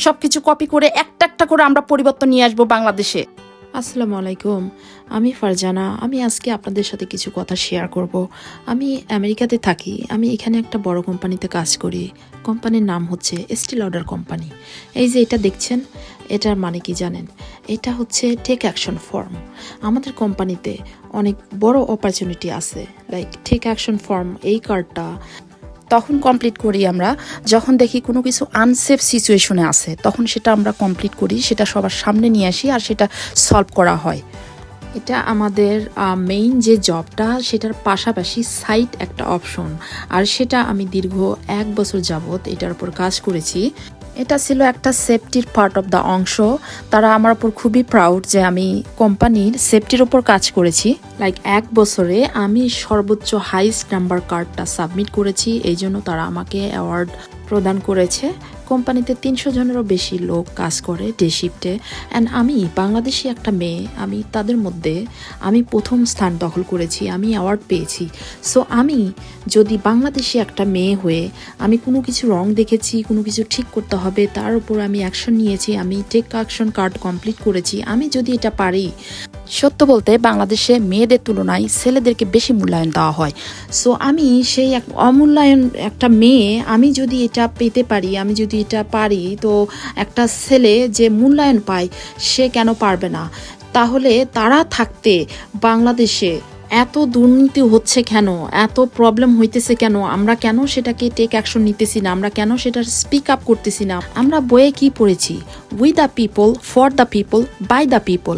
সবকিছু কপি করে একটা একটা করে আমরা পরিবর্তন নিয়ে আসবো বাংলাদেশে। আসসালামু আলাইকুম, আমি ফারজানা। আমি আজকে আপনাদের সাথে কিছু কথা শেয়ার করব। আমি আমেরিকাতে থাকি। আমি এখানে একটা বড় কোম্পানিতে কাজ করি। কোম্পানির নাম হচ্ছে স্টিল অর্ডার কোম্পানি। এই যে এটা দেখছেন, এটার মানে কি জানেন? এটা হচ্ছে টেক অ্যাকশন ফর্ম। আমাদের কোম্পানিতে অনেক বড় অপরচুনিটি আছে, লাইক টেক অ্যাকশন ফর্ম। এই কার্ডটা তখন কমপ্লিট করি আমরা যখন দেখি কোনো কিছু আনসেফ সিচুয়েশনে আছে, তখন সেটা আমরা কমপ্লিট করি, সেটা সবার সামনে নিয়ে আসি আর সেটা সলভ করা হয়। এটা আমাদের মেইন যে জবটা, সেটার পাশাপাশি সাইট একটা অপশন। আর সেটা আমি দীর্ঘ 1 বছর যাবত এটার উপর কাজ করেছি। এটা ছিল একটা সেফটির পার্ট অফ দ্য অংশ। তারা আমার উপর খুবই প্রাউড যে আমি কোম্পানির সেফটির উপর কাজ করেছি। লাইক 1 বছরে আমি সর্বোচ্চ হাইস্ট নাম্বার কার্ডটা সাবমিট করেছি। এই জন্য তারা আমাকে অ্যাওয়ার্ড প্রদান করেছে। কোম্পানিতে 300 জনেরও বেশি লোক কাজ করে ডে শিফটে। অ্যান্ড আমি বাংলাদেশি একটা মেয়ে, আমি তাদের মধ্যে আমি প্রথম স্থান দখল করেছি, আমি অ্যাওয়ার্ড পেয়েছি। সো আমি যদি বাংলাদেশি একটা মেয়ে হয়ে আমি কোনো কিছু রং দেখেছি, কোনো কিছু ঠিক করতে হবে, তার উপর আমি অ্যাকশন নিয়েছি, আমি টেক অ্যাকশন কার্ড কমপ্লিট করেছি, আমি যদি এটা পারি। সত্য বলতে বাংলাদেশে মেয়েদের তুলনায় ছেলেদেরকে বেশি মূল্যায়ন দেওয়া হয়। সো আমি সেই অমূল্যায়ন একটা মেয়ে, আমি যদি এটা পেতে পারি, আমি যদি এটা পারি, তো একটা ছেলে যে মূল্যায়ন পায় সে কেন পারবে না? তাহলে তারা থাকতে বাংলাদেশে এত দুর্নীতি হচ্ছে কেন, এত প্রবলেম হইতেছে কেন? আমরা কেন সেটাকে টেক অ্যাকশন নিতেছি না? আমরা কেন সেটার স্পিক আপ করতেছি না? আমরা বইয়ে কি পড়েছি? We the people, for the people, by the people.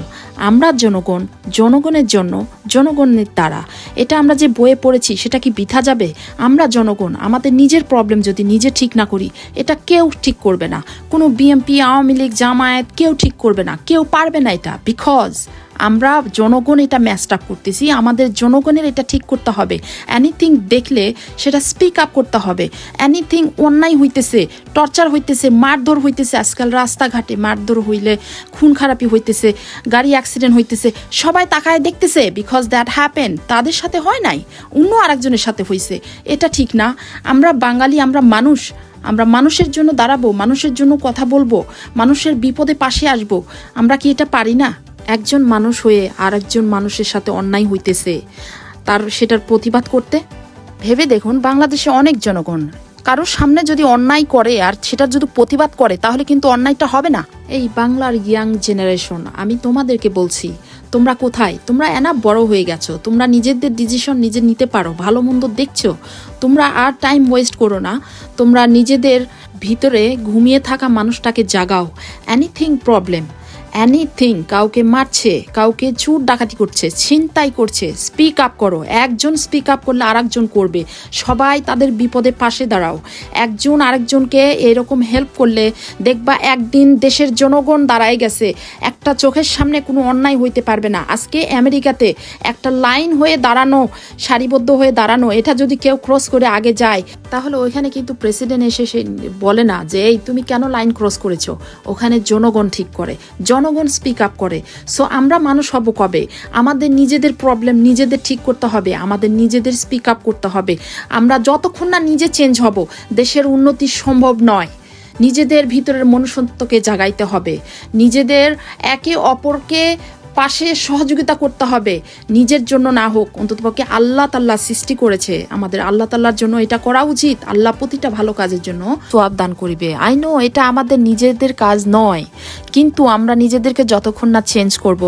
আমরা জনগণ, জনগণের জন্য, জনগণের দ্বারা। এটা আমরা যে বইয়ে পড়েছি সেটা কি বৃথা যাবে? আমরা জনগণ, আমাদের নিজের প্রবলেম যদি নিজে ঠিক না করি, এটা কেউ ঠিক করবে না। কোনো বিএমপি, আওয়ামী লীগ, জামায়াত কেউ ঠিক করবে না, কেউ পারবে না এটা। বিকজ আমরা জনগণ এটা ম্যাচড আপ করতেছি, আমাদের জনগণের এটা ঠিক করতে হবে। এনিথিং দেখলে সেটা স্পিক আপ করতে হবে। এনিথিং অন্যায় হইতেছে, টর্চার হইতেছে, মারধর হইতেছে, আজকাল রাস্তাঘাটে মারধর হইলে খুন খারাপি হইতেছে, গাড়ি অ্যাক্সিডেন্ট হইতেছে, সবাই তাকায় দেখতেছে। বিকজ দ্যাট হ্যাপেন, তাদের সাথে হয় নাই, অন্য আরেকজনের সাথে হয়েছে। এটা ঠিক না। আমরা বাঙালি, আমরা মানুষ, আমরা মানুষের জন্য দাঁড়াবো, মানুষের জন্য কথা বলবো, মানুষের বিপদে পাশে আসবো। আমরা কি এটা পারি না? একজন মানুষ হয়ে আর একজন মানুষের সাথে অন্যায় হইতেছে, তার সেটার প্রতিবাদ করতে। ভেবে দেখুন, বাংলাদেশে অনেক জনগণ কারোর সামনে যদি অন্যায় করে আর সেটার যদি প্রতিবাদ করে, তাহলে কিন্তু অন্যায়টা হবে না। এই বাংলার ইয়াং জেনারেশন, আমি তোমাদেরকে বলছি, তোমরা কোথায়? তোমরা এনাফ বড় হয়ে গেছো, তোমরা নিজেদের ডিসিশন নিজে নিতে পারো, ভালো মন্দ দেখছো। তোমরা আর টাইম ওয়েস্ট করো না। তোমরা নিজেদের ভিতরে ঘুমিয়ে থাকা মানুষটাকে জাগাও। এনিথিং প্রবলেম, এনিথিং, কাউকে মারছে, কাউকে চুর ডাকাতি করছে, ছিনতাই করছে, স্পিক আপ করো। একজন স্পিক আপ করলে আরেকজন করবে। সবাই তাদের বিপদে পাশে দাঁড়াও। একজন আরেকজনকে এরকম হেল্প করলে দেখবা একদিন দেশের জনগণ দাঁড়ায় গেছে। একটা চোখের সামনে কোনো অন্যায় হইতে পারবে না। আজকে আমেরিকাতে একটা লাইন হয়ে দাঁড়ানো, সারিবদ্ধ হয়ে দাঁড়ানো, এটা যদি কেউ ক্রস করে আগে যায়, তাহলে ওইখানে কিন্তু প্রেসিডেন্ট এসে সে বলে না যে এই তুমি কেন লাইন ক্রস করেছো। ওখানে জনগণ ঠিক করে, জনগণ স্পিক আপ করে। সো আমরা মানুষ হব কবে? আমাদের নিজেদের প্রবলেম নিজেদের ঠিক করতে হবে, আমাদের নিজেদের স্পিক আপ করতে হবে। আমরা যতক্ষণ না নিজে চেঞ্জ হব, দেশের উন্নতি সম্ভব নয়। নিজেদের ভিতরের মনুষ্যত্বকে জাগাইতে হবে, নিজেদের একে অপরকে পাশে সহযোগিতা করতে হবে। নিজের জন্য না হোক, অন্ততপক্ষে আল্লাহ তাআলা সৃষ্টি করেছে, আমাদের আল্লাহ তাআলার জন্য এটা করা উচিত। আল্লাহ প্রতিটা ভালো কাজের জন্য সওয়াব দান করিবে। আই নো এটা আমাদের নিজেদের কাজ নয়, কিন্তু আমরা নিজেদেরকে যতক্ষণ না চেঞ্জ করব,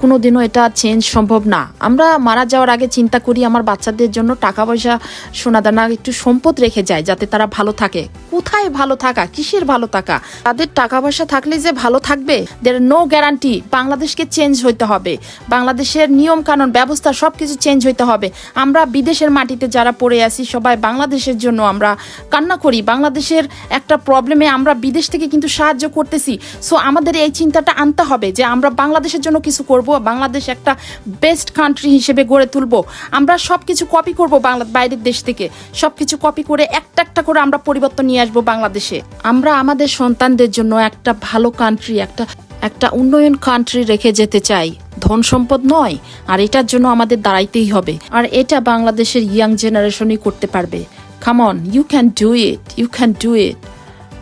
কোনোদিনও এটা চেঞ্জ সম্ভব না। আমরা মারা যাওয়ার আগে চিন্তা করি আমার বাচ্চাদের জন্য টাকা পয়সা, সোনাদানা, একটু সম্পদ রেখে যায় যাতে তারা ভালো থাকে। কোথায় ভালো থাকা? কিসের ভালো থাকা? তাদের টাকা পয়সা থাকলে যে ভালো থাকবে, দের নো গ্যারান্টি। বাংলাদেশকে চেঞ্জ হইতে হবে, বাংলাদেশের নিয়ম কানুন ব্যবস্থা সবকিছু চেঞ্জ হইতে হবে। আমরা বিদেশের মাটিতে যারা পড়ে আছি, সবাই বাংলাদেশের জন্য আমরা কান্না করি। বাংলাদেশের একটা প্রবলেমে আমরা বিদেশ থেকে কিন্তু সাহায্য করতেছি। সো আমাদের এই চিন্তাটা আনতে হবে যে আমরা বাংলাদেশের জন্য কিছু করব, বাংলাদেশ একটা বেস্ট কান্ট্রি হিসেবে গড়ে তুলব। আমরা সবকিছু কপি করব, বাইরের দেশ থেকে সবকিছু কপি করে একটা একটা করে আমরা পরিবর্তন নিয়ে আসবো বাংলাদেশে। আমরা আমাদের সন্তানদের জন্য একটা ভালো কান্ট্রি, একটা উন্নয়ন কান্ট্রি রেখে যেতে চাই, ধন সম্পদ নয়। আর এটার জন্য আমাদের দাঁড়াইতেই হবে, আর এটা বাংলাদেশের ইয়াং জেনারেশনই করতে পারবে। Come on, you can do it, you can do it.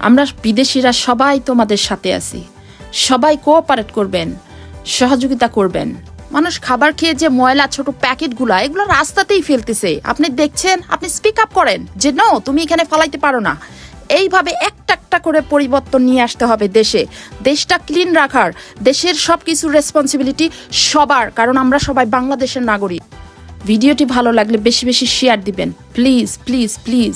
আমরা বিদেশিরা সবাই তোমাদের সাথে আছি, সবাই কোঅপারেট করবেন, সহযোগিতা করবেন। মানুষ খাবার খেয়ে যে ময়লা ছোট প্যাকেটগুলা এগুলো রাস্তাতেই ফেলতেছে, আপনি দেখছেন, আপনি স্পিক আপ করেন যে নো, তুমি এখানে ফালাইতে পারো না। এইভাবে একটা একটা করে পরিবর্তন নিয়ে আসতে হবে দেশে। দেশটা ক্লিন রাখার, দেশের সব কিছুর রেসপন্সিবিলিটি সবার, কারণ আমরা সবাই বাংলাদেশের নাগরিক। ভিডিওটি ভালো লাগলে বেশি বেশি শেয়ার দিবেন, প্লিজ প্লিজ প্লিজ।